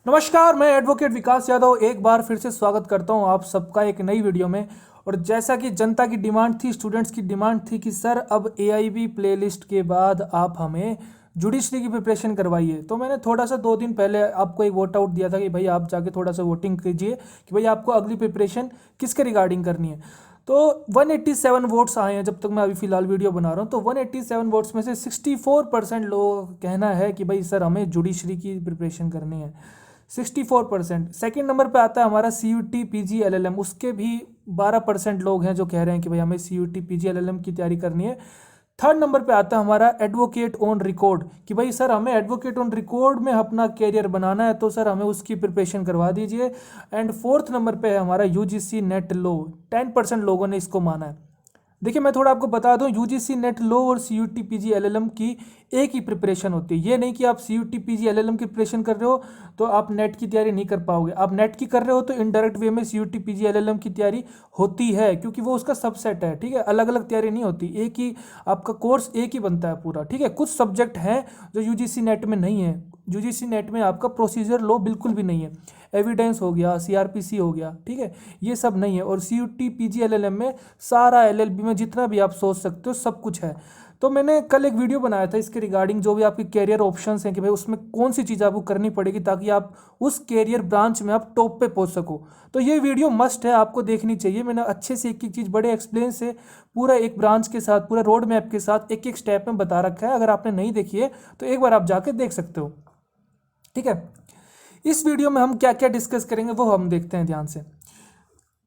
नमस्कार, मैं एडवोकेट विकास यादव एक बार फिर से स्वागत करता हूं आप सबका एक नई वीडियो में। और जैसा कि जनता की डिमांड थी, स्टूडेंट्स की डिमांड थी कि सर अब एआईबी प्लेलिस्ट के बाद आप हमें जुडिशरी की प्रिपरेशन करवाइए, तो मैंने थोड़ा सा 2 दिन पहले आपको एक वोट आउट दिया था कि भाई आप जाके थोड़ा सा वोटिंग कीजिए कि भाई आपको अगली प्रिपरेशन किसके रिगार्डिंग करनी है। तो 187 वोट्स आए हैं जब तक मैं अभी फिलहाल वीडियो बना रहा हूँ। तो 187 वोट्स में से 64% लोगों का कहना है कि भाई सर हमें जुडिशरी की प्रिपरेशन करनी है। 64%। सेकेंड नंबर पे आता है हमारा CUT PG LLM, उसके भी 12% लोग हैं जो कह रहे हैं कि भाई हमें CUT PG LLM की तैयारी करनी है। थर्ड नंबर पे आता है हमारा एडवोकेट ऑन रिकॉर्ड कि भाई सर हमें एडवोकेट ऑन रिकॉर्ड में अपना कैरियर बनाना है, तो सर हमें उसकी प्रिपरेशन करवा दीजिए। एंड फोर्थ नंबर पे है हमारा UGC नेट लो। 10% लोगों ने इसको माना है। देखिए मैं थोड़ा आपको बता दूं, UGC नेट लो और CUT PG LLM की एक ही प्रिपरेशन होती है। ये नहीं कि आप CUT PG LLM की प्रिपरेशन कर रहे हो तो आप नेट की तैयारी नहीं कर पाओगे। आप नेट की कर रहे हो तो इनडायरेक्ट वे में CUT PG LLM की तैयारी होती है, क्योंकि वो उसका सबसेट है। ठीक है, अलग अलग तैयारी नहीं होती, एक ही आपका कोर्स एक ही बनता है पूरा। ठीक है, कुछ सब्जेक्ट हैं जो UGC नेट में नहीं है। UGC नेट में आपका प्रोसीजर लो बिल्कुल भी नहीं है, एविडेंस हो गया, CRPC हो गया, ठीक है, ये सब नहीं है। और CUT PG LLM में सारा LLB में जितना भी आप सोच सकते हो सब कुछ है। तो मैंने कल एक वीडियो बनाया था इसके रिगार्डिंग, जो भी आपके कैरियर ऑप्शंस हैं कि भाई उसमें कौन सी चीज़ आपको करनी पड़ेगी ताकि आप उस कैरियर ब्रांच में आप टॉप पे पहुंच सको। तो ये वीडियो मस्ट है, आपको देखनी चाहिए। मैंने अच्छे से एक एक चीज़ बड़े एक्सप्लेन से पूरा एक ब्रांच के साथ, पूरा रोड मैप के साथ एक एक स्टेप में बता रखा है। अगर आपने नहीं देखी है तो एक बार आप जाके देख सकते हो। ठीक है, इस वीडियो में हम क्या क्या डिस्कस करेंगे वो हम देखते हैं ध्यान से।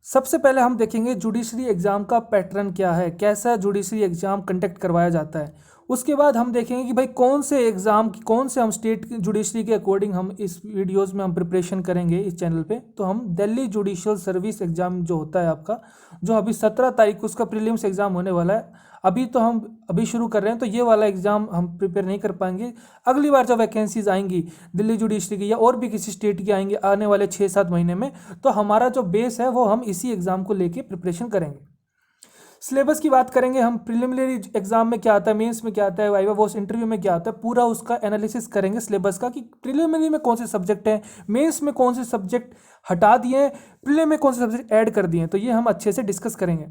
सबसे पहले हम देखेंगे जुडिशरी एग्जाम का पैटर्न क्या है, कैसा जुडिशरी एग्जाम कंडक्ट करवाया जाता है। उसके बाद हम देखेंगे कि भाई कौन से एग्जाम की, कौन से हम स्टेट की जुडिशरी के अकॉर्डिंग हम इस वीडियोस में हम प्रिपरेशन करेंगे इस चैनल पे। तो हम दिल्ली जुडिशियल सर्विस एग्जाम जो होता है आपका, जो अभी 17 तारीख को उसका प्रीलिम्स एग्जाम होने वाला है। अभी तो हम अभी शुरू कर रहे हैं, तो ये वाला एग्जाम हम प्रिपेयर नहीं कर पाएंगे। अगली बार जब वैकेंसीज आएंगी दिल्ली जुडिशरी की या और भी किसी स्टेट की आएंगे आने वाले 6-7 महीने में, तो हमारा जो बेस है वो हम इसी एग्जाम को लेके प्रिपरेशन करेंगे। सिलेबस की बात करेंगे हम, प्रिलिमिनरी एग्जाम में क्या आता है, मेंस में क्या आता है, वाइवा वॉस इंटरव्यू में क्या आता है, पूरा उसका एनालिसिस करेंगे सिलेबस का कि प्रिलिमिनरी में कौन से सब्जेक्ट हैं, मेंस में कौन से सब्जेक्ट हटा दिए हैं, प्रीलिम में कौन से सब्जेक्ट ऐड कर दिए हैं। तो ये हम अच्छे से डिस्कस करेंगे।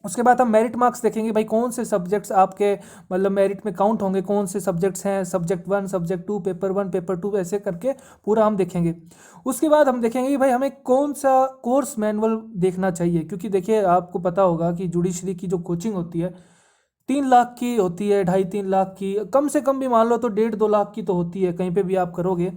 उसके बाद हम मेरिट मार्क्स देखेंगे, भाई कौन से सब्जेक्ट्स आपके मतलब मेरिट में काउंट होंगे, कौन से सब्जेक्ट्स हैं, सब्जेक्ट 1, सब्जेक्ट 2, पेपर 1, पेपर 2, ऐसे करके पूरा हम देखेंगे। उसके बाद हम देखेंगे कि भाई हमें कौन सा कोर्स मैनुअल देखना चाहिए, क्योंकि देखिए आपको पता होगा कि जुडिशरी की जो कोचिंग होती है 3 लाख की होती है, 2.5-3 लाख की, कम से कम भी मान लो तो 1.5-2 लाख की तो होती है कहीं पे भी आप करोगे।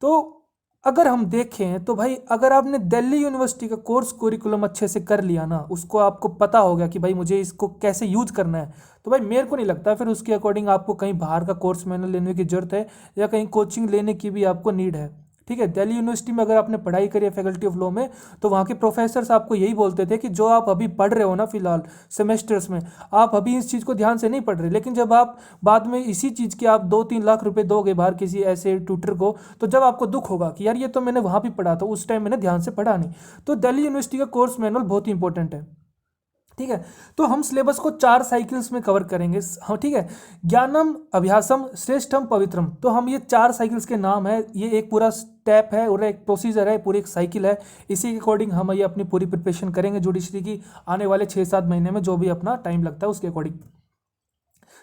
तो अगर हम देखें तो भाई अगर आपने दिल्ली यूनिवर्सिटी का कोर्स कुरिकुलम अच्छे से कर लिया ना, उसको आपको पता हो गया कि भाई मुझे इसको कैसे यूज करना है, तो भाई मेरे को नहीं लगता फिर उसके अकॉर्डिंग आपको कहीं बाहर का कोर्स मैनुअल लेने की जरूरत है या कहीं कोचिंग लेने की भी आपको नीड है। ठीक है, दिल्ली यूनिवर्सिटी में अगर आपने पढ़ाई करी है फैकल्टी ऑफ लॉ में, तो वहाँ के प्रोफेसर्स आपको यही बोलते थे कि जो आप अभी पढ़ रहे हो ना फिलहाल सेमेस्टर्स में, आप अभी इस चीज़ को ध्यान से नहीं पढ़ रहे, लेकिन जब आप बाद में इसी चीज़ के आप 2-3 लाख रुपए दोगे बाहर किसी ऐसे ट्यूटर को, तो जब आपको दुख होगा कि यार ये तो मैंने वहाँ भी पढ़ा था, उस टाइम मैंने ध्यान से पढ़ा नहीं। तो दिल्ली यूनिवर्सिटी का कोर्स मैनुअल बहुत ही इंपॉर्टेंट है। ठीक है, तो हम सिलेबस को 4 साइकिल्स में कवर करेंगे। हाँ ठीक है, ज्ञानम, अभ्यासम, श्रेष्ठम, पवित्रम। तो हम ये 4 साइकिल्स के नाम है, ये एक पूरा स्टेप है और एक प्रोसीजर है, पूरी एक साइकिल है। इसी के अकॉर्डिंग हम ये अपनी पूरी प्रिपरेशन करेंगे जुडिशरी की आने वाले 6-7 महीने में, जो भी अपना टाइम लगता है उसके अकॉर्डिंग।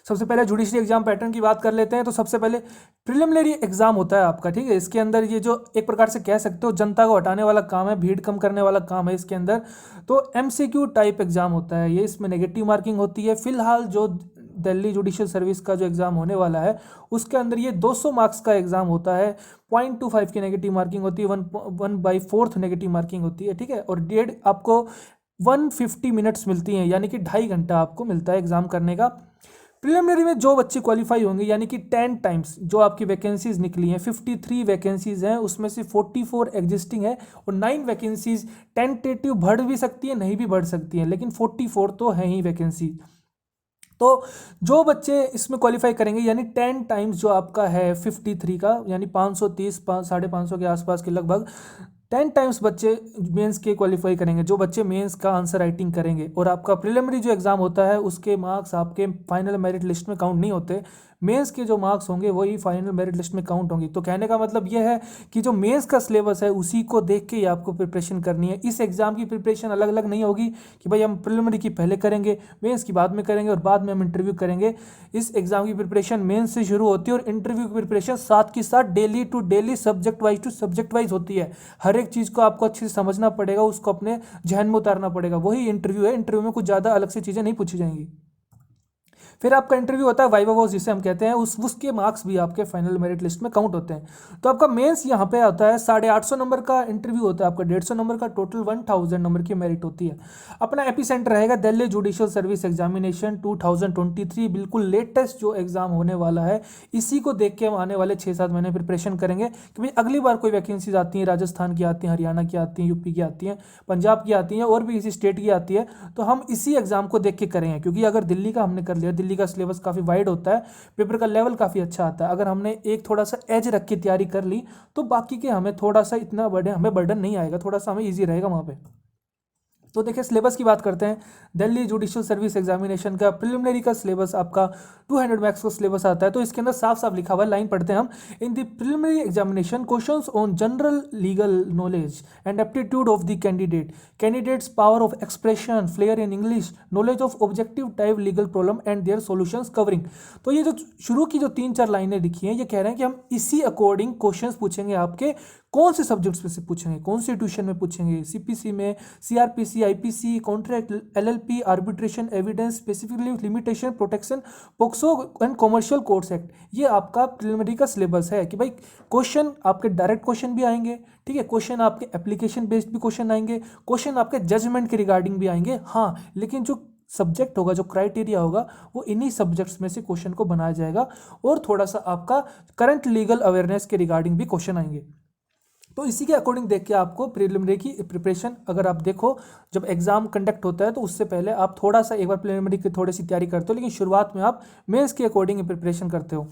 सबसे पहले जुडिशरी एग्जाम पैटर्न की बात कर लेते हैं। तो सबसे पहले प्रिलिमिनरी एग्जाम होता है आपका। ठीक है, इसके अंदर ये जो एक प्रकार से कह सकते हो जनता को हटाने वाला काम है, भीड़ कम करने वाला काम है इसके अंदर। तो MCQ टाइप एग्जाम होता है ये, इसमें नेगेटिव मार्किंग होती है। फिलहाल जो दिल्ली जुडिशियल सर्विस का जो एग्जाम होने वाला है उसके अंदर ये 200 मार्क्स का एग्जाम होता है। 0.25 की नेगेटिव मार्किंग होती है, 1/4 नेगेटिव मार्किंग होती है। ठीक है, और डेढ़ आपको 150 मिनट्स मिलती हैं, यानी कि 2.5 घंटा आपको मिलता है एग्जाम करने का। प्रिलिमिनरी में जो बच्चे क्वालिफाई होंगे, यानी कि 10 टाइम्स जो आपकी वैकेंसीज निकली हैं, 53 वैकेंसीज हैं, उसमें से 44 एग्जिस्टिंग है और 9 वैकेंसीज टेंटेटिव बढ़ भी सकती है, नहीं भी बढ़ सकती हैं, लेकिन 44 तो है ही वैकेंसी। तो जो बच्चे इसमें क्वालिफाई करेंगे, यानी 10 टाइम्स जो आपका है 53 का, यानी 530 550 के आसपास के लगभग 10 टाइम्स बच्चे मेंस के क्वालिफाई करेंगे, जो बच्चे मेंस का आंसर राइटिंग करेंगे। और आपका प्रिलिमिनरी जो एग्ज़ाम होता है उसके मार्क्स आपके फाइनल मेरिट लिस्ट में काउंट नहीं होते, मेंस के जो मार्क्स होंगे वही फाइनल मेरिट लिस्ट में काउंट होंगे। तो कहने का मतलब ये है कि जो मेंस का सिलेबस है उसी को देख के ही आपको प्रिपरेशन करनी है। इस एग्जाम की प्रिपरेशन अलग अलग नहीं होगी कि भाई हम प्रिलिमिनरी की पहले करेंगे, मेंस की बाद में करेंगे और बाद में हम इंटरव्यू करेंगे। इस एग्जाम की प्रिपरेशन मेंस से शुरू होती है और इंटरव्यू की प्रिपरेशन साथ के साथ daily to daily, subject wise to subject wise होती है। हर एक चीज़ को आपको अच्छे से समझना पड़ेगा, उसको अपने जहन में उतारना पड़ेगा। वही इंटरव्यू है, इंटरव्यू में कुछ ज़्यादा अलग से चीज़ें नहीं पूछी जाएंगी। फिर आपका इंटरव्यू होता है वाइवा वॉस जिसे हम कहते हैं, उसके मार्क्स भी आपके फाइनल मेरिट लिस्ट में काउंट होते हैं। तो आपका मेंस यहाँ पे आता है 850 नंबर का इंटरव्यू होता है आपका, 150 नंबर का, टोटल 1000 नंबर की मेरिट होती है। अपना एपिसेंटर रहेगा दिल्ली जुडिशियल सर्विस एग्जामिनेशन 2023, बिल्कुल लेटेस्ट जो एग्जाम होने वाला है। इसी को देख के हम आने वाले 6-7 महीने प्रिपरेशन करेंगे कि भाई अगली बार कोई वैकेंसीज आती हैं, राजस्थान की आती हैं, हरियाणा की आती हैं, यूपी की आती हैं, पंजाब की आती हैं और भी किसी स्टेट की आती है, तो हम इसी एग्जाम को देख के करेंगे। क्योंकि अगर दिल्ली का हमने कर लिया, दिल्ली का सिलेबस काफ़ी वाइड होता है, पेपर का लेवल काफ़ी अच्छा आता है, अगर हमने एक थोड़ा सा एज रख के तैयारी कर ली तो बाकी के हमें थोड़ा सा इतना हमें बर्डन नहीं आएगा, थोड़ा सा हमें ईजी रहेगा वहाँ पे। तो देखिए सिलेबस की बात करते हैं। दिल्ली जुडिशियल सर्विस एग्जामिनेशन का प्रिलिमिनरी का सिलेबस आपका 200 मार्क्स का सिलेबस आता है। तो इसके अंदर साफ साफ लिखा हुआ है, लाइन पढ़ते हैं हम। In the preliminary examination questions on general legal knowledge and aptitude of the candidates power of expression, flair in English, knowledge of objective type legal problem and their solutions covering. तो ये जो शुरू की जो 3-4 लाइनें लिखी हैं, ये कह रहे हैं कि हम इसी अकॉर्डिंग क्वेश्चंस पूछेंगे आपके। कौन से सब्जेक्ट्स में से पूछेंगे, कॉन्स्टिट्यूशन में पूछेंगे, सीपीसी में, CrPC, IPC, contract, LLP, arbitration, evidence, specifically limitation, protection, POCSO and commercial courts act. ये आपका प्रिलिमिनरी का सिलेबस है कि भाई क्वेश्चन आपके डायरेक्ट क्वेश्चन भी आएंगे, ठीक है, क्वेश्चन आपके एप्लीकेशन बेस्ड भी क्वेश्चन आएंगे, क्वेश्चन आपके जजमेंट के रिगार्डिंग भी आएंगे। हाँ, लेकिन जो सब्जेक्ट होगा, जो क्राइटेरिया होगा, वो इन्हीं सब्जेक्ट्स में से क्वेश्चन को बनाया जाएगा और थोड़ा सा आपका करंट लीगल अवेयरनेस के रिगार्डिंग भी क्वेश्चन आएंगे। तो इसी के अकॉर्डिंग देख के आपको प्रीलिमिनरी की प्रिपरेशन, अगर आप देखो जब एग्जाम कंडक्ट होता है तो उससे पहले आप थोड़ा सा एक बार प्रीलिमिनरी की थोड़ी सी तैयारी करते हो, लेकिन शुरुआत में आप मेंस के अकॉर्डिंग प्रिपरेशन करते हो।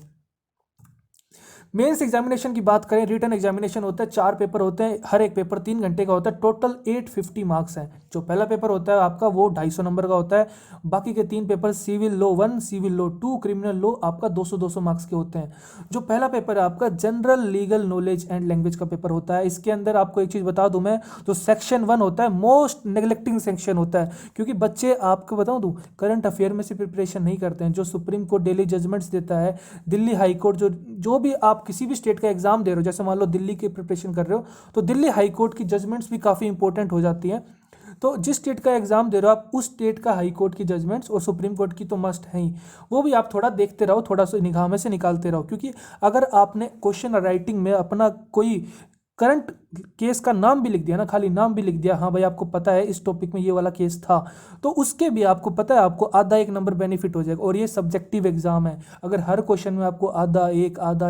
मेंस एग्जामिनेशन की बात करें, रिटन एग्जामिनेशन होता है, 4 पेपर होते हैं, हर एक पेपर 3 घंटे का होता है, टोटल 850 मार्क्स हैं। जो पहला पेपर होता है आपका वो 250 नंबर का होता है, बाकी के 3 paper civil law 1, civil law 2, criminal law आपका 200-200 मार्क्स के होते हैं। जो पहला पेपर है आपका general legal knowledge and language का पेपर होता है। इसके अंदर आपको एक चीज़ बता दूं मैं, जो सेक्शन 1 होता है मोस्ट नेग्लेक्टिंग सेक्शन होता है, क्योंकि बच्चे आपको बताऊं दूं करंट अफेयर में से प्रिपरेशन नहीं करते हैं। जो सुप्रीम कोर्ट डेली जजमेंट्स देता है, दिल्ली हाई कोर्ट, जो भी आप किसी भी स्टेट का एग्जाम दे रहे हो, जैसे मान लो दिल्ली की प्रिपरेशन कर रहे हो, तो दिल्ली हाई कोर्ट की जजमेंट्स भी काफ़ी इंपॉर्टेंट हो जाती हैं। तो जिस स्टेट का एग्जाम दे रहे हो आप, उस स्टेट का हाई कोर्ट की जजमेंट्स और सुप्रीम कोर्ट की तो मस्ट है ही, वो भी आप थोड़ा देखते रहो, थोड़ा सा निगाह में से निकालते रहो। क्योंकि अगर आपने क्वेश्चन राइटिंग में अपना कोई करंट केस का नाम भी लिख दिया ना, खाली नाम भी लिख दिया, हाँ भाई आपको पता है इस टॉपिक में ये वाला केस था, तो उसके भी आपको पता है आपको आधा 1 नंबर बेनिफिट हो जाएगा। और ये सब्जेक्टिव एग्जाम है, अगर हर क्वेश्चन में आपको आधा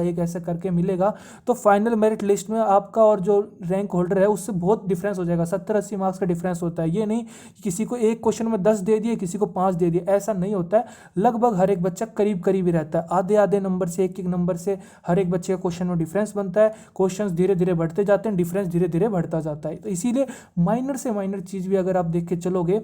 एक ऐसा करके मिलेगा तो फाइनल मेरिट लिस्ट में आपका और जो रैंक होल्डर है उससे बहुत डिफरेंस हो जाएगा। 70-80 मार्क्स का डिफरेंस होता है। ये नहीं कि किसी को एक क्वेश्चन में 10 दे दिए, किसी को 5 दे दिए, ऐसा नहीं होता है। लगभग हर एक बच्चा करीब करीब ही रहता है, आधे नंबर से, एक नंबर से हर एक बच्चे का क्वेश्चन में डिफरेंस बनता है। क्वेश्चन धीरे धीरे बढ़ते जाते हैं, डिफरेंस धीरे धीरे बढ़ता जाता है। तो इसीलिए माइनर से माइनर चीज भी अगर आप देख के चलोगे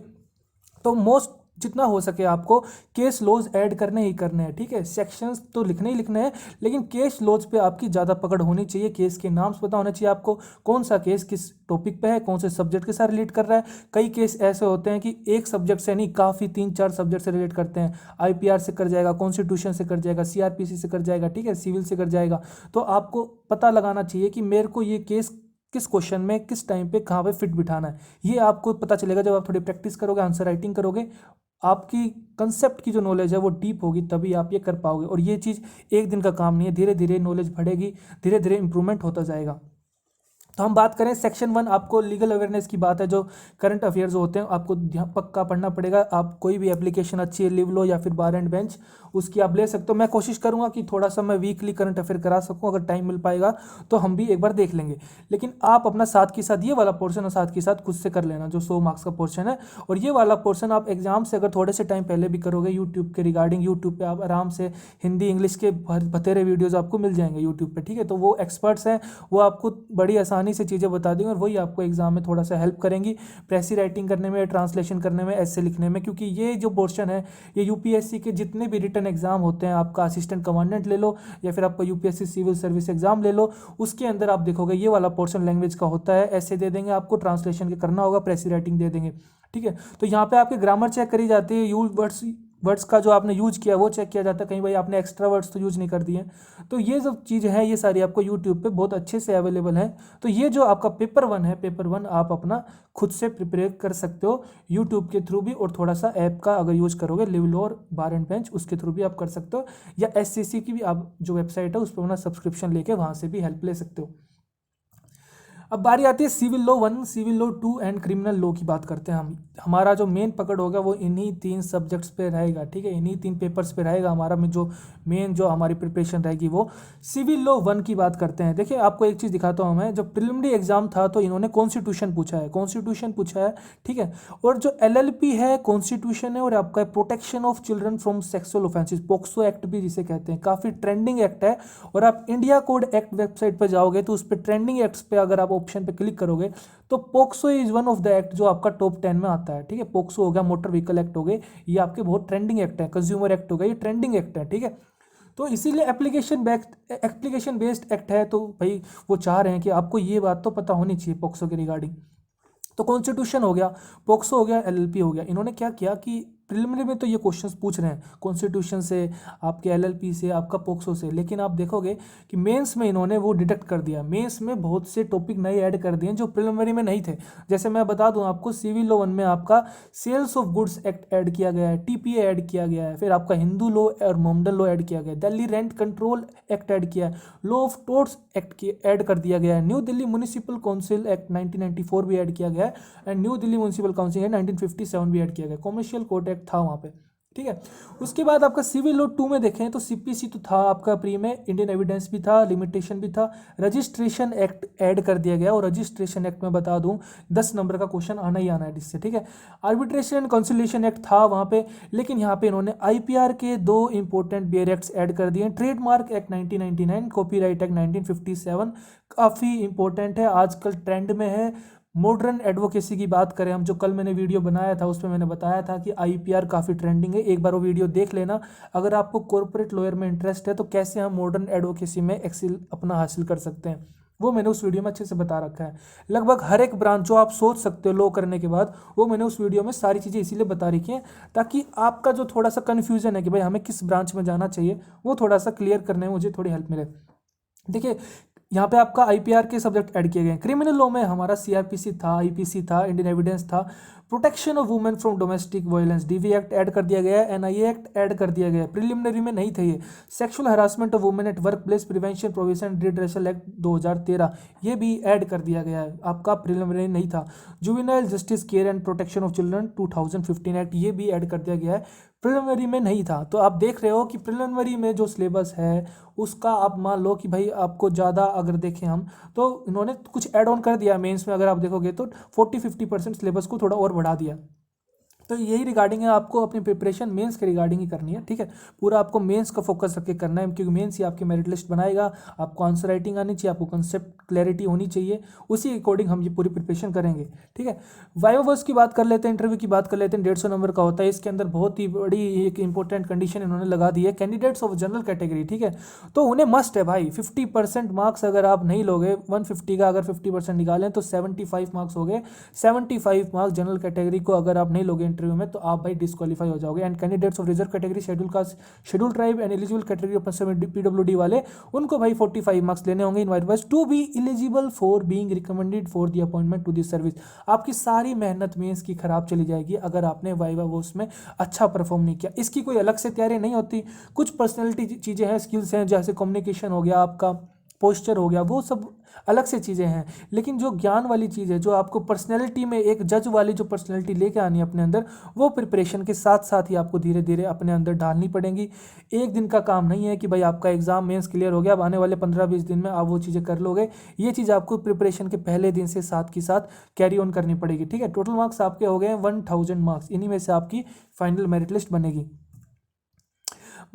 तो मोस्ट जितना हो सके आपको केस लॉज ऐड करने ही करने हैं, ठीक है। सेक्शंस तो लिखने ही लिखने हैं, लेकिन केस लॉज पे आपकी ज़्यादा पकड़ होनी चाहिए। केस के नाम पता होना चाहिए आपको, कौन सा केस किस टॉपिक पे है, कौन से सब्जेक्ट के साथ रिलेट कर रहा है। कई केस ऐसे होते हैं कि एक सब्जेक्ट से नहीं, काफ़ी 3-4 सब्जेक्ट से रिलेट करते हैं। IPR से कर जाएगा, कॉन्स्टिट्यूशन से कर जाएगा, CRPC से कर जाएगा, ठीक है, सिविल से कर जाएगा। तो आपको पता लगाना चाहिए कि मेरे को ये केस किस क्वेश्चन में किस टाइम पे कहाँ पे फिट बिठाना है। ये आपको पता चलेगा जब आप थोड़ी प्रैक्टिस करोगे, आंसर राइटिंग करोगे, आपकी कंसेप्ट की जो नॉलेज है वो डीप होगी, तभी आप ये कर पाओगे। और ये चीज़ एक दिन का काम नहीं है, धीरे धीरे नॉलेज बढ़ेगी, धीरे धीरे इंप्रूवमेंट होता जाएगा। तो हम बात करें सेक्शन 1, आपको लीगल अवेयरनेस की बात है। जो करंट अफेयर्स होते हैं आपको पक्का पढ़ना पड़ेगा। आप कोई भी एप्लीकेशन अच्छी है, लिव लो या फिर बार एंड बेंच, उसकी आप ले सकते हो। मैं कोशिश करूंगा कि थोड़ा सा मैं वीकली करंट अफेयर करा सकूं, अगर टाइम मिल पाएगा तो हम भी एक बार देख लेंगे। लेकिन आप अपना साथ के साथ ये वाला पोर्शन और साथ के साथ खुद से कर लेना, जो 100 मार्क्स का पोर्शन है। और ये वाला पोर्शन आप एग्जाम से अगर थोड़े से टाइम पहले भी करोगे, यूट्यूब के रिगार्डिंग, यूट्यूब पर आप आराम से हिंदी इंग्लिश के बतेरे वीडियोज़ आपको मिल जाएंगे यूट्यूब पर, ठीक है। तो वो एक्सपर्ट्स हैं, वो आपको बड़ी आसानी आसानी से चीज़ें बता देंगे और वही आपको एग्जाम में थोड़ा सा हेल्प करेंगी प्रेसी राइटिंग करने में, ट्रांसलेशन करने में, ऐसे लिखने में। क्योंकि ये जो पोर्शन है ये यूपीएससी के जितने भी रिटन एग्जाम होते हैं, आपका असिस्टेंट कमांडेंट ले लो या फिर आपका यूपीएससी सिविल सर्विस एग्जाम ले लो, उसके अंदर आप देखोगे ये वाला पोर्शन लैंग्वेज का होता है। ऐसे दे देंगे आपको, ट्रांसलेशन के करना होगा, प्रेसी राइटिंग दे देंगे, ठीक है। तो यहाँ पे आपके ग्रामर चेक करी जाती है, यूज वर्ड्स का जो आपने यूज किया वो चेक किया जाता है, कहीं भाई आपने एक्स्ट्रा वर्ड्स तो यूज नहीं कर दिए। तो ये सब चीज़ है, ये सारी आपको यूट्यूब पे बहुत अच्छे से अवेलेबल है। तो ये जो आपका पेपर 1 है, पेपर 1 आप अपना खुद से प्रिपेयर कर सकते हो यूट्यूब के थ्रू भी, और थोड़ा सा ऐप का अगर यूज करोगे लिवलो और बार एंड बेंच, उसके थ्रू भी आप कर सकते हो, या एससीसी की भी आप जो वेबसाइट है उस पर अपना सब्सक्रिप्शन लेके वहाँ से भी हेल्प ले सकते हो। अब बारी आती है civil law 1, civil law 2 and criminal law की बात करते हैं हम। हमारा जो मेन पकड़ होगा वो इन्हीं 3 सब्जेक्ट्स पे रहेगा, ठीक है, इन्हीं 3 पेपर्स पे रहेगा हमारा में जो मेन जो हमारी प्रिपरेशन रहेगी वो। सिविल लॉ 1 की बात करते हैं। देखिए आपको एक चीज़ दिखाता हूँ मैं, जब प्रिलिमिनरी एग्जाम था तो इन्होंने कॉन्स्टिट्यूशन पूछा है, कॉन्स्टिट्यूशन पूछा है, ठीक है। और जो एलएलपी है कॉन्स्टिट्यूशन है, और आपका protection of children from sexual offences, POCSO act भी जिसे कहते हैं, काफ़ी ट्रेंडिंग एक्ट है। और आप इंडिया कोड एक्ट वेबसाइट पर जाओगे तो उस पर ट्रेंडिंग एक्ट्स पे अगर आप ऑप्शन पे क्लिक करोगे तो POCSO is one of the act जो आपका टॉप 10 में आता है, ठीक है। पोक्सो हो गया, मोटर व्हीकल एक्ट हो गए, ये आपके बहुत ट्रेंडिंग एक्ट है। कंज्यूमर एक्ट हो गया, ये ट्रेंडिंग एक्ट है, ठीक है। तो इसीलिए एप्लीकेशन बेस्ड एक्ट है, तो भाई वो चाह रहे हैं कि आपको ये बात तो पता होनी चाहिए पोक्सो के रिगार्डिंग। तो कॉन्स्टिट्यूशन हो गया, पोक्सो हो गया, एलएलपी हो गया। इन्होंने क्या किया कि प्रिलिमिनरी में तो ये क्वेश्चंस पूछ रहे हैं कॉन्स्टिट्यूशन से, आपके एलएलपी से, आपका पोक्सो से, लेकिन आप देखोगे कि मेंस में इन्होंने वो डिडक्ट कर दिया। मेंस में बहुत से टॉपिक नए ऐड कर दिए जो प्रिलिमिनरी में नहीं थे। जैसे मैं बता दूं आपको, सिविल लॉ 1 में आपका sales of goods act add किया गया है, टीपीए ऐड किया गया है, फिर आपका हिंदू लॉ और मोमडन लॉ ऐड किया गया है, Delhi rent control act add किया है, लॉ ऑफ टोर्ट्स एक्ट ऐड कर दिया गया है, new Delhi municipal council act 1994 भी ऐड किया गया है, and new Delhi municipal council है 1957 भी ऐड किया गया, कॉमर्शियल कोर्ट एक्ट था वहाँ पे, ठीक है। उसके बाद आपका सिविल लॉ 2 में देखें तो सीपीसी तो था आपका प्री में, इंडियन एविडेंस भी था, लिमिटेशन भी था, रजिस्ट्रेशन एक्ट ऐड कर दिया गया। और रजिस्ट्रेशन एक्ट में बता दूं 10 नंबर का क्वेश्चन आना ही आना है इससे, ठीक है। आर्बिट्रेशन एंड कंसिलिएशन एक्ट था वहाँ पे, लेकिन यहाँ पे इन्होंने आईपीआर के 2 इंपॉर्टेंट बियर एक्ट्स ऐड कर दिए, ट्रेडमार्क एक्ट 1999, कॉपीराइट एक्ट 1957, काफ़ी इंपॉर्टेंट है, आजकल ट्रेंड में है। मॉडर्न एडवोकेसी की बात करें हम, जो कल मैंने वीडियो बनाया था उसमें मैंने बताया था कि आईपीआर काफ़ी ट्रेंडिंग है, एक बार वो वीडियो देख लेना अगर आपको कॉर्पोरेट लॉयर में इंटरेस्ट है, तो कैसे हम मॉडर्न एडवोकेसी में एक्सेल अपना हासिल कर सकते हैं, वो मैंने उस वीडियो में अच्छे से बता रखा है। लगभग हर एक ब्रांच जो आप सोच सकते हो लॉ करने के बाद, वो मैंने उस वीडियो में सारी चीज़ें इसीलिए बता रखी हैं ताकि आपका जो थोड़ा सा कन्फ्यूजन है कि भाई हमें किस ब्रांच में जाना चाहिए, वो थोड़ा सा क्लियर करने में मुझे थोड़ी हेल्प मिले। देखिए यहाँ पे आपका आईपीआर के सब्जेक्ट ऐड किए गए हैं। क्रिमिनल लॉ में हमारा सीआरपीसी था, आईपीसी था, इंडियन एविडेंस था, protection of women from domestic violence, DV act add कर दिया गया है, एनआईए एक्ट ऐड कर दिया गया है, प्रिलिमिनरी में नहीं थे ये। Sexual harassment of women at work place prevention provision redressal act 2013 ये भी ऐड कर दिया गया है, आपका प्रिलिमिनरी नहीं था। Juvenile justice care and protection of children 2015 act ये भी ऐड कर दिया गया है, प्रिलिमिनरी में नहीं था। तो आप देख रहे हो कि प्रिलिमिनरी में जो सिलेबस है उसका आप मान लो कि भाई आपको ज़्यादा अगर देखें हम तो इन्होंने कुछ ऐड ऑन कर दिया। मेंस में अगर आप देखोगे तो 40-50% सिलेबस को थोड़ा और बढ़ा दिया। तो यही रिगार्डिंग है, आपको अपनी प्रिपरेशन मेंस के रिगार्डिंग ही करनी है, ठीक है। पूरा आपको मेंस का फोकस रख के करना है, क्योंकि मेंस ही आपकी मेरिट लिस्ट बनाएगा। आपको आंसर राइटिंग आनी चाहिए, आपको कंसेप्ट क्लैरिटी होनी चाहिए, उसी अकॉर्डिंग हम ये पूरी प्रिपरेशन करेंगे, ठीक है। वाइवा वर्स की बात कर लेते हैं, इंटरव्यू की बात कर लेते हैं। 150 नंबर का होता है, इसके अंदर बहुत ही बड़ी एक इंपॉर्टेंट कंडीशन इन्होंने लगा दी है, कैंडिडेट्स ऑफ जनरल कैटेगरी, ठीक है। तो उन्हें मस्ट है भाई 50% मार्क्स अगर आप नहीं लोगे, 150 का अगर 50% निकालें तो 75 मार्क्स हो गए। 75 मार्क्स जनरल कैटेगरी को अगर आप नहीं लोगे इंटरव्यू में तो आप भाई डिस्क्वालीफाई हो जाओगे। And candidates of reserve category, schedule caste, schedule tribe and eligible category of PWD वाले, उनको भाई 45 मार्क्स लेने होंगे invite wise to be eligible for being recommended for the appointment to this service. आपकी सारी मेहनत मेंस की खराब चली जाएगी अगर आपने वाइवा वोस में अच्छा परफॉर्म नहीं किया। इसकी कोई अलग से तैयारी नहीं होती, कुछ पर्सनैलिटी चीज़ें हैं, स्किल्स हैं, जैसे कम्युनिकेशन हो गया, आपका पोस्चर हो गया, वो सब अलग से चीज़ें हैं। लेकिन जो ज्ञान वाली चीज़ है, जो आपको पर्सनैलिटी में एक जज वाली जो पर्सनैलिटी लेके आनी है अपने अंदर, वो प्रिपरेशन के साथ साथ ही आपको धीरे धीरे अपने अंदर डालनी पड़ेगी। एक दिन का काम नहीं है कि भाई आपका एग्जाम मेंस क्लियर हो गया, अब आने वाले 15-20 दिन में आप वो चीज़ें कर लोगे। ये चीज़ आपको प्रिपरेशन के पहले दिन से साथ के साथ कैरी ऑन करनी पड़ेगी, ठीक है। टोटल मार्क्स आपके हो गए हैं 1000 मार्क्स, इन्हीं में से आपकी फाइनल मेरिट लिस्ट बनेगी।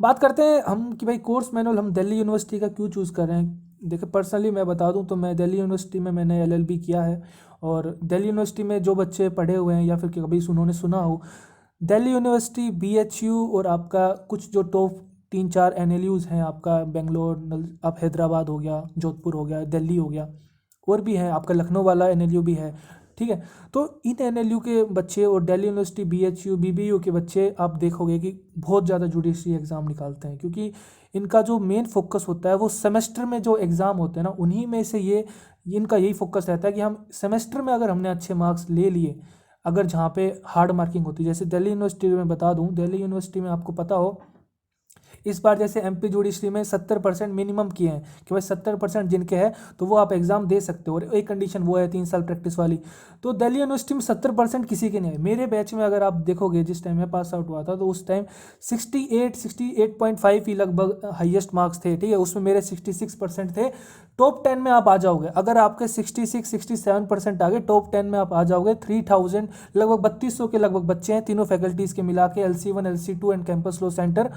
बात करते हैं हम कि भाई कोर्स मैनुअल हम दिल्ली यूनिवर्सिटी का क्यों चूज़ कर रहे हैं। देखिए पर्सनली मैं बता दूं तो मैं दिल्ली यूनिवर्सिटी में मैंने एलएलबी किया है। और दिल्ली यूनिवर्सिटी में जो बच्चे पढ़े हुए हैं या फिर कभी उन्होंने सुना हो, दिल्ली यूनिवर्सिटी, बीएचयू और आपका कुछ जो टॉप 3-4 एनएलयूज़ हैं, आपका बेंगलोर, आप हैदराबाद हो गया, जोधपुर हो गया, दिल्ली हो गया, और भी हैं, आपका लखनऊ वाला एनएलयू भी है। ठीक है, तो इन एनएलयू के बच्चे और दिल्ली यूनिवर्सिटी, बीएचयू, बीबीयू के बच्चे आप देखोगे कि बहुत ज़्यादा जुडिशरी एग्ज़ाम निकालते हैं, क्योंकि इनका जो मेन फोकस होता है वो सेमेस्टर में जो एग्ज़ाम होते हैं ना, उन्हीं में से ये इनका यही फोकस रहता है कि हम सेमेस्टर में अगर हमने अच्छे मार्क्स ले लिए, अगर जहाँ पे हार्ड मार्किंग होती है, जैसे दिल्ली यूनिवर्सिटी में बता दूँ, दिल्ली यूनिवर्सिटी में आपको पता हो इस बार जैसे एमपी जुडिशरी में 70% मिनिमम किए हैं कि भाई 70% जिनके हैं तो वो आप एग्जाम दे सकते हो, और एक कंडीशन वो है 3 साल प्रैक्टिस वाली। तो दिल्ली यूनिवर्सिटी में 70% किसी के नहीं है। मेरे बैच में अगर आप देखोगे, जिस टाइम मैं पास आउट हुआ था, तो उस टाइम 68.5 ही लगभग हाईएस्ट मार्क्स थे। ठीक है, उसमें मेरे 66% थे। टॉप 10 में आप आ जाओगे, अगर आपके 66-67% आ गए, टॉप 10 में आप आ जाओगे। 3000 लगभग 3200 के लगभग बच्चे हैं तीनों फैकल्टीज़ के मिला के, LC1, LC2 and campus law centre.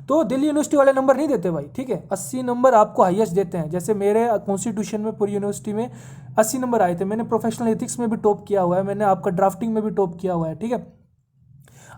तो दिल्ली यूनिवर्सिटी वाले नंबर नहीं देते भाई। ठीक है, 80 नंबर आपको हाईएस्ट देते हैं। जैसे मेरे कॉन्स्टिट्यूशन में पूरी यूनिवर्सिटी में 80 नंबर आए थे। मैंने प्रोफेशनल एथिक्स में भी टॉप किया हुआ है, मैंने आपका ड्राफ्टिंग में भी टॉप किया हुआ है। ठीक है,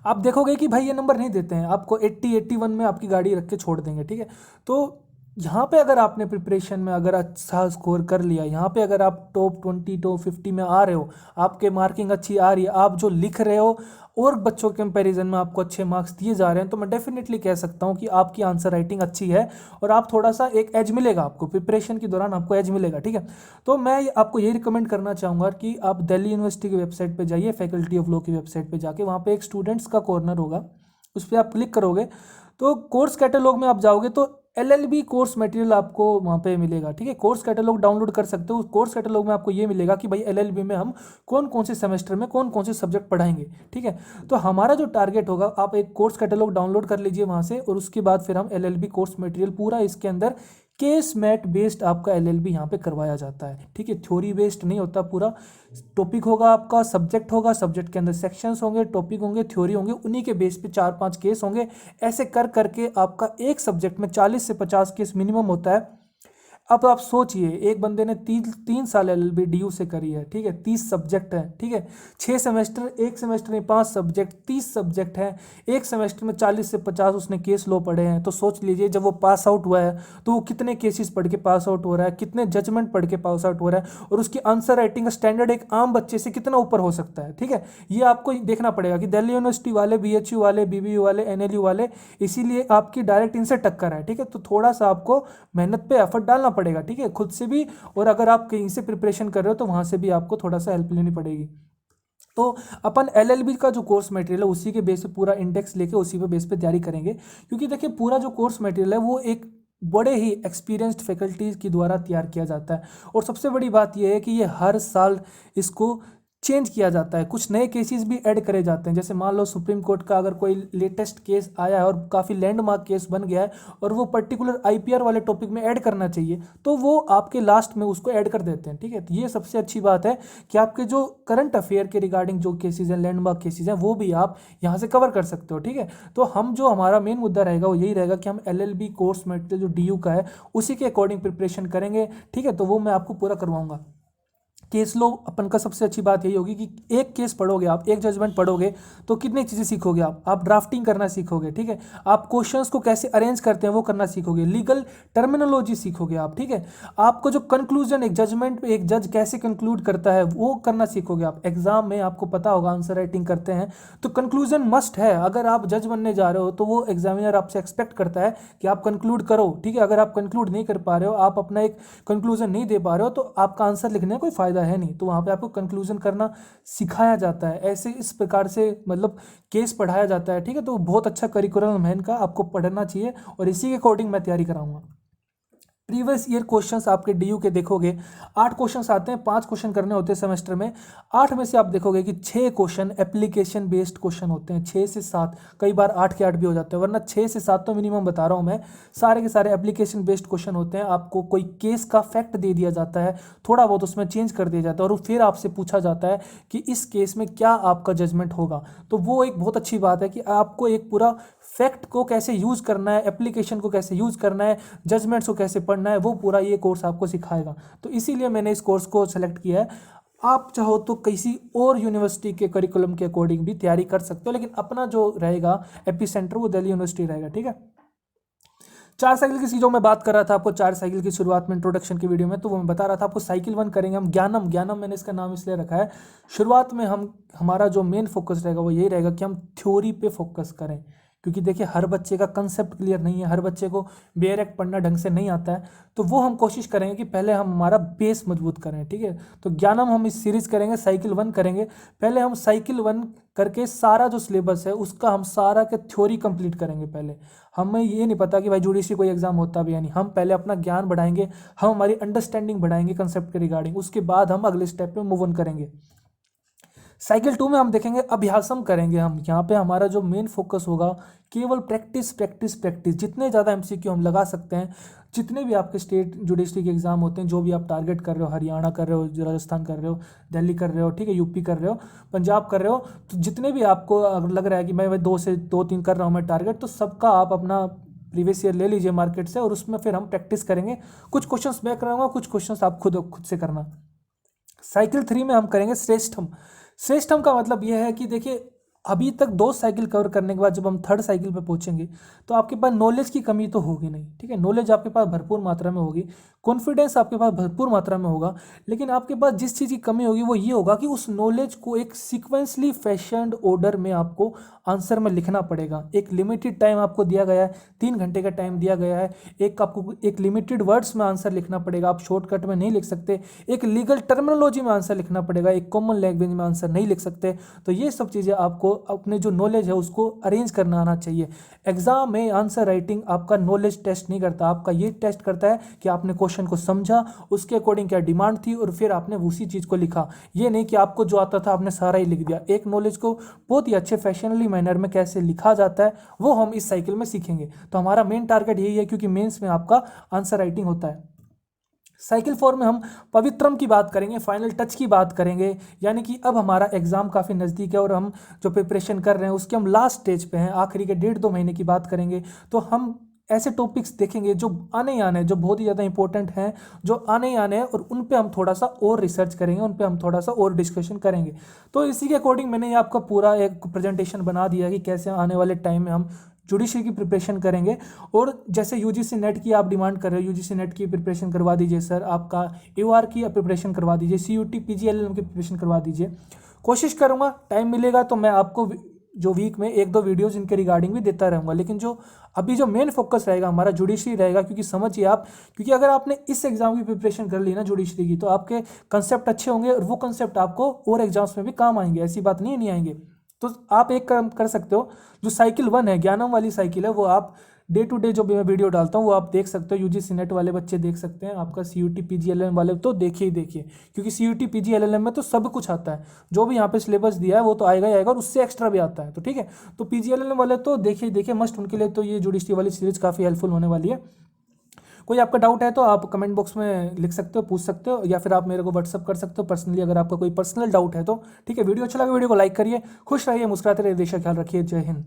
आप देखोगे कि भाई ये नंबर नहीं देते हैं आपको, 80-81 में आपकी गाड़ी रख के छोड़ देंगे। ठीक है, तो यहाँ पे अगर आपने प्रिपरेशन में अगर अच्छा स्कोर कर लिया, यहाँ पे अगर आप टॉप 20 टॉप 50 में आ रहे हो, आपके मार्किंग अच्छी आ रही है, आप जो लिख रहे हो और बच्चों के कंपैरिजन में आपको अच्छे मार्क्स दिए जा रहे हैं, तो मैं डेफिनेटली कह सकता हूँ कि आपकी आंसर राइटिंग अच्छी है और आप थोड़ा सा एक एज मिलेगा आपको प्रिपरेशन के दौरान, आपको एज मिलेगा। ठीक है, तो मैं आपको यही रिकमेंड करना चाहूँगा कि आप दिल्ली यूनिवर्सिटी की वेबसाइट पर जाइए, फैकल्टी ऑफ लॉ की वेबसाइट पर जाके, वहाँ पर एक स्टूडेंट्स का कॉर्नर होगा, उस पर आप क्लिक करोगे तो कोर्स कैटलॉग में आप जाओगे तो एलएलबी कोर्स मटेरियल आपको वहाँ पे मिलेगा। ठीक है, कोर्स कैटलॉग डाउनलोड कर सकते हो। कोर्स कैटलॉग में आपको ये मिलेगा कि भाई एलएलबी में हम कौन कौन से सेमेस्टर में कौन कौन से सब्जेक्ट पढ़ाएंगे। ठीक है, तो हमारा जो टारगेट होगा, आप एक कोर्स कैटलॉग डाउनलोड कर लीजिए वहाँ से, और उसके बाद फिर हम एलएलबी कोर्स मटेरियल पूरा इसके अंदर केस मैट बेस्ड आपका एलएलबी यहाँ पे करवाया जाता है। ठीक है, थ्योरी बेस्ड नहीं होता, पूरा टॉपिक होगा आपका, सब्जेक्ट होगा, सब्जेक्ट के अंदर सेक्शंस होंगे, टॉपिक होंगे, थ्योरी होंगे, उन्हीं के बेस पे 4-5 केस होंगे। ऐसे कर करके आपका एक सब्जेक्ट में 40 से 50 केस मिनिमम होता है। अब आप सोचिए, एक बंदे ने 3 साल एलएलबी डीयू से करी है। ठीक है, 30 सब्जेक्ट है। ठीक है, 6 सेमेस्टर, एक सेमेस्टर में 5 सब्जेक्ट, 30 सब्जेक्ट है, एक सेमेस्टर में 40 से 50 उसने केस लो पढ़े हैं। तो सोच लीजिए जब वो पास आउट हुआ है तो वो कितने केसेस पढ़ के पास आउट हो रहा है, कितने जजमेंट पढ़ के पास आउट हो रहा है, और उसकी आंसर राइटिंग का स्टैंडर्ड एक आम बच्चे से कितना ऊपर हो सकता है। ठीक है, ये आपको देखना पड़ेगा कि दिल्ली यूनिवर्सिटी वाले, बीएचयू वाले, बीबीयू वाले, एनएलयू वाले, इसीलिए आपकी डायरेक्ट इनसे टक्कर है। ठीक है, तो थोड़ा सा आपको मेहनत पे एफर्ट डालना पड़ेगा। ठीक है, खुद से भी, और अगर आप कहीं से प्रिपरेशन कर रहे हो तो वहां से भी आपको थोड़ा सा हेल्प लेनी पड़ेगी। तो अपन एलएलबी का जो कोर्स मटेरियल है उसी के बेस पे पूरा इंडेक्स लेके उसी पे बेस पे तैयारी करेंगे, क्योंकि देखिए पूरा जो कोर्स मटेरियल है वो एक बड़े ही एक्सपीरियंस्ड फैकल्टीज के द्वारा तैयार किया जाता है। और सबसे बड़ी बात यह है कि ये हर साल इसको चेंज किया जाता है, कुछ नए केसेस भी ऐड करे जाते हैं। जैसे मान लो सुप्रीम कोर्ट का अगर कोई लेटेस्ट केस आया है और काफ़ी लैंडमार्क केस बन गया है और वो पर्टिकुलर आईपीआर वाले टॉपिक में ऐड करना चाहिए, तो वो आपके लास्ट में उसको ऐड कर देते हैं। ठीक है, तो ये सबसे अच्छी बात है कि आपके जो करंट अफेयर के रिगार्डिंग जो केसेज हैं, लैंडमार्क केसेज हैं, वो भी आप यहाँ से कवर कर सकते हो। ठीक है, तो हम जो हमारा मेन मुद्दा रहेगा वो यही रहेगा कि हम एलएलबी कोर्स मटेरियल जो डीयू का है उसी के अकॉर्डिंग प्रिपरेशन करेंगे। ठीक है, तो वो मैं आपको पूरा करवाऊंगा। केस लो अपन का सबसे अच्छी बात यही होगी कि एक केस पढ़ोगे आप, एक जजमेंट पढ़ोगे तो कितनी चीज़ें सीखोगे आप ड्राफ्टिंग करना सीखोगे। ठीक है, आप क्वेश्चंस को कैसे अरेंज करते हैं वो करना सीखोगे, लीगल टर्मिनोलॉजी सीखोगे आप। ठीक है, आपको जो कंक्लूजन, एक जजमेंट पे एक जज कैसे कंक्लूड करता है वो करना सीखोगे आप। एग्जाम में आपको पता होगा आंसर राइटिंग करते हैं तो कंक्लूजन मस्ट है। अगर आप जज बनने जा रहे हो तो वो एग्जामिनर आपसे एक्सपेक्ट करता है कि आप कंक्लूड करो। ठीक है, अगर आप कंक्लूड नहीं कर पा रहे हो, आप अपना एक कंक्लूजन नहीं दे पा रहे हो, तो आपका आंसर लिखने में कोई फायदा है नहीं। तो वहां पे आपको कंक्लूजन करना सिखाया जाता है, ऐसे इस प्रकार से मतलब केस पढ़ाया जाता है। ठीक है, तो बहुत अच्छा करिकुलम है इनका, आपको पढ़ना चाहिए और इसी के अकॉर्डिंग मैं तैयारी कराऊंगा। प्रीवियस ईयर क्वेश्चंस आपके डीयू के देखोगे 8 क्वेश्चंस आते हैं, 5 क्वेश्चन करने होते हैं सेमेस्टर में। 8 में से आप देखोगे कि 6 क्वेश्चन एप्लीकेशन बेस्ड क्वेश्चन होते हैं, 6 से 7, कई बार 8 के 8 भी हो जाते हैं, वरना 6 से 7 तो मिनिमम बता रहा हूँ मैं। सारे के सारे एप्लीकेशन बेस्ड क्वेश्चन होते हैं। आपको कोई केस का फैक्ट दे दिया जाता है, थोड़ा बहुत उसमें चेंज कर दिया जाता है, और फिर आपसे पूछा जाता है कि इस केस में क्या आपका जजमेंट होगा। तो वो एक बहुत अच्छी बात है कि आपको एक पूरा फैक्ट को कैसे यूज़ करना है, एप्लीकेशन को कैसे यूज़ करना है, जजमेंट्स को कैसे पढ़ना है, वो पूरा ये कोर्स आपको सिखाएगा। तो इसीलिए मैंने इस कोर्स को सेलेक्ट किया है। आप चाहो तो किसी और यूनिवर्सिटी के करिकुलम के अकॉर्डिंग भी तैयारी कर सकते हो, लेकिन अपना जो रहेगा एपी सेंटर वो दिल्ली यूनिवर्सिटी रहेगा, ठीक है। 4 साइकिल की जो मैं बात कर रहा था आपको 4 साइकिल की शुरुआत में इंट्रोडक्शन की वीडियो में, तो वो मैं बता रहा था आपको साइकिल 1 करेंगे हम ज्ञानम मैंने इसका नाम इसलिए रखा है। शुरुआत में हमारा जो मेन फोकस रहेगा वो यही रहेगा कि हम थ्योरी पे फोकस करें, क्योंकि देखिए हर बच्चे का कंसेप्ट क्लियर नहीं है, हर बच्चे को बेयर एक्ट पढ़ना ढंग से नहीं आता है। तो वो हम कोशिश करेंगे कि पहले हम हमारा बेस मजबूत करें, ठीक है। तो ज्ञानम हम इस सीरीज करेंगे, साइकिल 1 करेंगे। पहले हम साइकिल 1 करके सारा जो सिलेबस है उसका हम सारा के थ्योरी कंप्लीट करेंगे। पहले हमें ये नहीं पता कि भाई जुडिशरी कोई एग्जाम होता भी या नहीं, हम पहले अपना ज्ञान बढ़ाएंगे, हम हमारी अंडरस्टैंडिंग बढ़ाएंगे कंसेप्ट के रिगार्डिंग, उसके बाद हम अगले स्टेप पे मूव ऑन करेंगे। साइकिल 2 में हम देखेंगे अभ्यासम करेंगे। हम यहाँ पे हमारा जो मेन फोकस होगा केवल प्रैक्टिस प्रैक्टिस प्रैक्टिस, जितने ज़्यादा एमसीक्यू हम लगा सकते हैं, जितने भी आपके स्टेट जुडिशरी के एग्जाम होते हैं, जो भी आप टारगेट कर रहे हो, हरियाणा कर रहे हो, राजस्थान कर रहे हो, दिल्ली कर रहे हो, ठीक है, यूपी कर रहे हो, पंजाब कर रहे हो, तो जितने भी आपको अगर लग रहा है कि मैं 2 से 2-3 कर रहा हूँ मैं टारगेट, तो सबका आप अपना प्रीवियस ईयर ले लीजिए मार्केट से, और उसमें फिर हम प्रैक्टिस करेंगे। कुछ क्वेश्चंस मैं कराऊंगा, कुछ क्वेश्चंस आप खुद से करना। साइकिल 3 में हम करेंगे श्रेष्ठम। श्रेष्ठम का मतलब यह है कि देखिए अभी तक 2 साइकिल कवर करने के बाद जब हम 3rd साइकिल पे पहुंचेंगे तो आपके पास नॉलेज की कमी तो होगी नहीं, ठीक है। नॉलेज आपके पास भरपूर मात्रा में होगी, कॉन्फिडेंस आपके पास भरपूर मात्रा में होगा, लेकिन आपके पास जिस चीज़ की कमी होगी वो ये होगा कि उस नॉलेज को एक सीक्वेंसली फैशन्ड ऑर्डर में आपको आंसर में लिखना पड़ेगा। एक लिमिटेड टाइम आपको दिया गया है, 3 घंटे का टाइम दिया गया है, आपको एक लिमिटेड वर्ड्स में आंसर लिखना पड़ेगा, आप शॉर्टकट में नहीं लिख सकते, एक लीगल टर्मिनोलॉजी में आंसर लिखना पड़ेगा, एक कॉमन लैंग्वेज में आंसर नहीं लिख सकते। तो ये सब चीज़ें आपको अपने जो नॉलेज है उसको अरेंज करना आना चाहिए। एग्जाम में आंसर राइटिंग आपका नॉलेज टेस्ट नहीं करता, आपका ये टेस्ट करता है कि आपने क्वेश्चन को समझा, उसके अकॉर्डिंग क्या डिमांड थी, और फिर आपने उसी चीज़ को लिखा। ये नहीं कि आपको जो आता था आपने सारा ही लिख दिया। एक नॉलेज को बहुत ही अच्छे फैशनली मैनर में कैसे लिखा जाता है वो हम इस साइकिल में सीखेंगे। तो हमारा मेन टारगेट यही है, क्योंकि मेंस में आपका आंसर राइटिंग होता है। साइकिल 4 में हम पवित्रम की बात करेंगे, फाइनल टच की बात करेंगे, यानी कि अब हमारा एग्जाम काफ़ी नज़दीक है और हम जो प्रिपरेशन कर रहे हैं उसके हम लास्ट स्टेज पे हैं, आखिरी के 1.5-2 महीने की बात करेंगे। तो हम ऐसे टॉपिक्स देखेंगे जो आने ही आने हैं, जो बहुत ही ज़्यादा इंपॉर्टेंट हैं, जो आने ही आने हैं, और उन पे हम थोड़ा सा और रिसर्च करेंगे, उन पे हम थोड़ा सा और डिस्कशन करेंगे। तो इसी के अकॉर्डिंग मैंने ये आपका पूरा एक प्रेजेंटेशन बना दिया कि कैसे आने वाले टाइम में हम जुडिशरी की प्रिपरेशन करेंगे। और जैसे यूजीसी नेट की आप डिमांड कर रहे हो, यूजीसी नेट की प्रिपरेशन करवा दीजिए सर, आपका यूआर की प्रिपरेशन करवा दीजिए, सीयूटी पीजीएलएलएम की प्रिपरेशन करवा दीजिए। कोशिश करूँगा, टाइम मिलेगा तो मैं आपको जो वीक में 1-2 वीडियोस इनके रिगार्डिंग भी देता रहूँगा, लेकिन जो अभी जो मेन फोकस रहेगा हमारा जुडिशरी रहेगा। क्योंकि समझिए आप, क्योंकि अगर आपने इस एग्जाम की प्रिपरेशन कर ली ना जुडिशरी की, तो आपके कंसेप्ट अच्छे होंगे और वो कंसेप्ट आपको और एग्जाम्स में भी काम आएंगे, ऐसी बात नहीं आएंगे। तो आप एक काम कर सकते हो, जो साइकिल 1 है ज्ञानम वाली साइकिल है, वो आप डे टू डे जो भी मैं वीडियो डालता हूँ वो आप देख सकते हो। यूजीसी नेट वाले बच्चे देख सकते हैं, आपका सीयूटी पीजीएलएलएम वाले तो देखिए ही देखिए, क्योंकि सीयूटी पीजीएलएलएम में तो सब कुछ आता है, जो भी यहाँ पे सिलेबस दिया है वो तो आएगा ही आएगा, और उससे एक्स्ट्रा भी आता है। तो ठीक है, तो पीजीएलएलएम वाले तो देखिए देखिए मस्ट, उनके लिए तो ये जुडिशरी वाली सीरीज काफ़ी हेल्पफुल होने वाली है। कोई आपका डाउट है तो आप कमेंट बॉक्स में लिख सकते हो, पूछ सकते हो, या फिर आप मेरे को व्हाट्सअप कर सकते हो पर्सनली, अगर आपका कोई पर्सनल डाउट है तो। ठीक है, वीडियो अच्छा लगा वीडियो को लाइक करिए, खुश रहिए, मुस्कुराते रहिए, देश का ख्याल रखिए। जय हिंद।